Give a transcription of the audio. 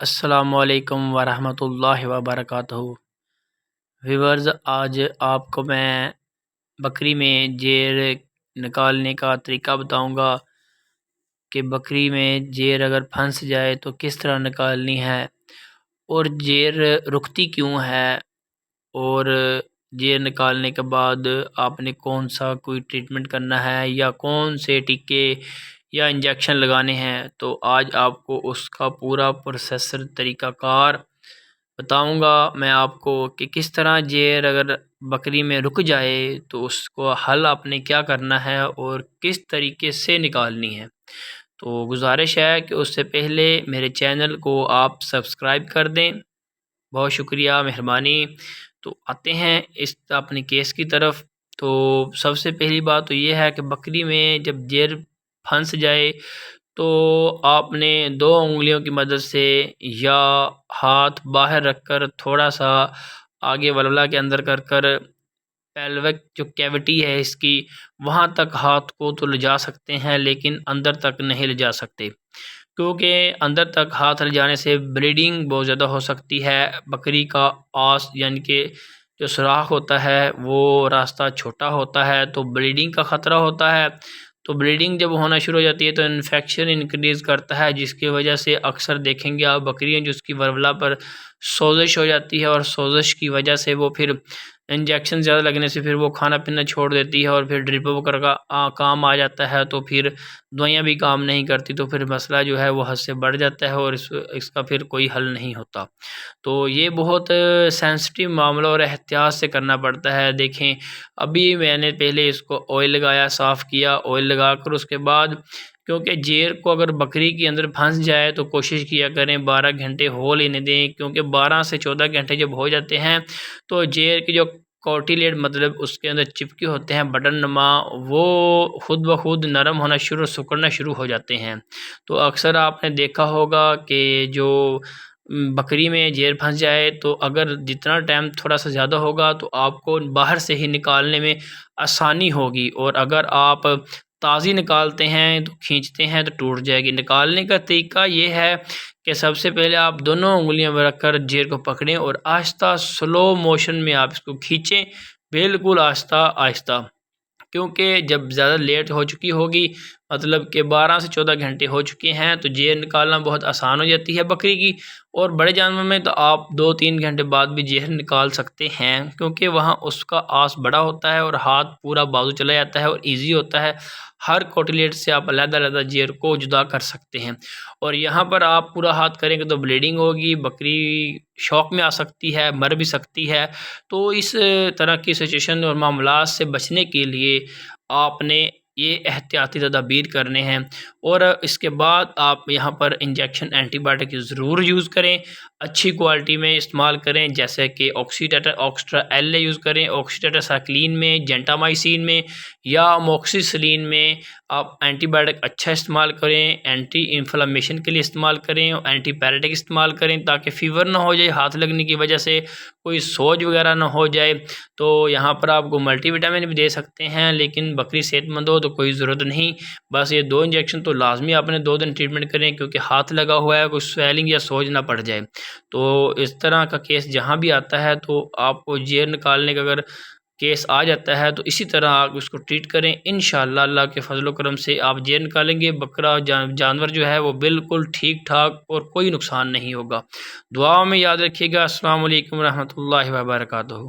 السلام علیکم ورحمۃ اللہ وبرکاتہ۔ ویورز، آج آپ کو میں بکری میں جیر نکالنے کا طریقہ بتاؤں گا کہ بکری میں جیر اگر پھنس جائے تو کس طرح نکالنی ہے، اور جیر رکتی کیوں ہے، اور جیر نکالنے کے بعد آپ نے کون سا کوئی ٹریٹمنٹ کرنا ہے یا کون سے ٹیکے یا انجیکشن لگانے ہیں۔ تو آج آپ کو اس کا پورا پروسیسر طریقہ کار بتاؤں گا میں آپ کو کہ کس طرح جیر اگر بکری میں رک جائے تو اس کو حل آپ نے کیا کرنا ہے اور کس طریقے سے نکالنی ہے۔ تو گزارش ہے کہ اس سے پہلے میرے چینل کو آپ سبسکرائب کر دیں، بہت شکریہ، مہربانی۔ تو آتے ہیں اس اپنے کیس کی طرف۔ تو سب سے پہلی بات تو یہ ہے کہ بکری میں جب جیر پھنس جائے تو آپ نے 2 انگلیوں کی مدد سے یا ہاتھ باہر رکھ کر تھوڑا سا آگے ولولہ کے اندر کر کر پیلوک جو کیوٹی ہے اس کی، وہاں تک ہاتھ کو تو لے جا سکتے ہیں لیکن اندر تک نہیں لے جا سکتے، کیونکہ اندر تک ہاتھ لے جانے سے بلیڈنگ بہت زیادہ ہو سکتی ہے۔ بکری کا آس یعنی کہ جو سوراخ ہوتا ہے وہ راستہ چھوٹا ہوتا ہے تو بلیڈنگ کا خطرہ ہوتا ہے۔ تو بلیڈنگ جب ہونا شروع ہو جاتی ہے تو انفیکشن انکریز کرتا ہے، جس کی وجہ سے اکثر دیکھیں گے آپ بکریاں جو اس کی ورولہ پر سوزش ہو جاتی ہے، اور سوزش کی وجہ سے وہ پھر انجیکشن زیادہ لگنے سے پھر وہ کھانا پینا چھوڑ دیتی ہے، اور پھر ڈرپ وغیرہ کا کام آ جاتا ہے تو پھر دوائیاں بھی کام نہیں کرتی، تو پھر مسئلہ جو ہے وہ حد سے بڑھ جاتا ہے اور اس کا پھر کوئی حل نہیں ہوتا۔ تو یہ بہت سینسٹیو معاملہ اور احتیاط سے کرنا پڑتا ہے۔ دیکھیں ابھی میں نے پہلے اس کو آئل لگایا، صاف کیا، آئل لگا کر اس کے بعد کیونکہ جیر کو اگر بکری کے اندر پھنس جائے تو کوشش کیا کریں 12 گھنٹے ہو لینے دیں، کیونکہ 12 سے 14 گھنٹے جب ہو جاتے ہیں تو جیر کی جو کوٹیلیٹ مطلب اس کے اندر چپکے ہوتے ہیں بٹن نما، وہ خود بخود نرم ہونا شروع سکڑنا شروع ہو جاتے ہیں۔ تو اکثر آپ نے دیکھا ہوگا کہ جو بکری میں جیر پھنس جائے تو اگر جتنا ٹائم تھوڑا سا زیادہ ہوگا تو آپ کو باہر سے ہی نکالنے میں آسانی ہوگی، اور اگر آپ تازی نکالتے ہیں تو کھینچتے ہیں تو ٹوٹ جائے گی۔ نکالنے کا طریقہ یہ ہے کہ سب سے پہلے آپ دونوں انگلیاں میں رکھ کر جیر کو پکڑیں اور آہستہ سلو موشن میں آپ اس کو کھینچیں، بالکل آہستہ آہستہ، کیونکہ جب زیادہ لیٹ ہو چکی ہوگی مطلب کہ 12 سے 14 گھنٹے ہو چکے ہیں تو جیر نکالنا بہت آسان ہو جاتی ہے بکری کی، اور بڑے جانور میں تو آپ 2-3 گھنٹے بعد بھی جیر نکال سکتے ہیں، کیونکہ وہاں اس کا آس بڑا ہوتا ہے اور ہاتھ پورا بازو چلا جاتا ہے اور ایزی ہوتا ہے، ہر کوٹلیٹ سے آپ علیحدہ علیحدہ جیر کو جدا کر سکتے ہیں۔ اور یہاں پر آپ پورا ہاتھ کریں گے تو بلیڈنگ ہوگی، بکری شوق میں آ سکتی ہے، مر بھی سکتی ہے۔ تو اس طرح کی سچویشن اور معاملات سے بچنے کے لیے آپ نے یہ احتیاطی تدابیر کرنے ہیں، اور اس کے بعد آپ یہاں پر انجیکشن اینٹی بائیوٹک ضرور یوز کریں، اچھی کوالٹی میں استعمال کریں، جیسے کہ آکسیڈیٹر آکسٹرا ایل یوز کریں، آکسیڈیٹر سائکلین میں، جینٹامائسین میں یا موکسی سلین میں آپ اینٹی بائیوٹک اچھا استعمال کریں، اینٹی انفلامیشن کے لیے استعمال کریں، اینٹی پیریٹک استعمال کریں تاکہ فیور نہ ہو جائے ہاتھ لگنے کی وجہ سے، کوئی سوج وغیرہ نہ ہو جائے۔ تو یہاں پر آپ کو ملٹی وٹامن بھی دے سکتے ہیں، لیکن بکری صحت مند ہو تو کوئی ضرورت نہیں، بس یہ 2 انجیکشن تو لازمی آپ نے 2 دن ٹریٹمنٹ کریں، کیونکہ ہاتھ لگا ہوا ہے، کوئی سویلنگ یا سوج نہ پڑ جائے۔ تو اس طرح کا کیس جہاں بھی آتا ہے تو آپ کو جیر نکالنے کا اگر کیس آ جاتا ہے تو اسی طرح آپ اس کو ٹریٹ کریں، انشاءاللہ اللہ کے فضل و کرم سے آپ جیر نکالیں گے، بکرا جانور جو ہے وہ بالکل ٹھیک ٹھاک اور کوئی نقصان نہیں ہوگا۔ دعاؤں میں یاد رکھیے گا۔ السلام علیکم ورحمۃ اللہ وبرکاتہ۔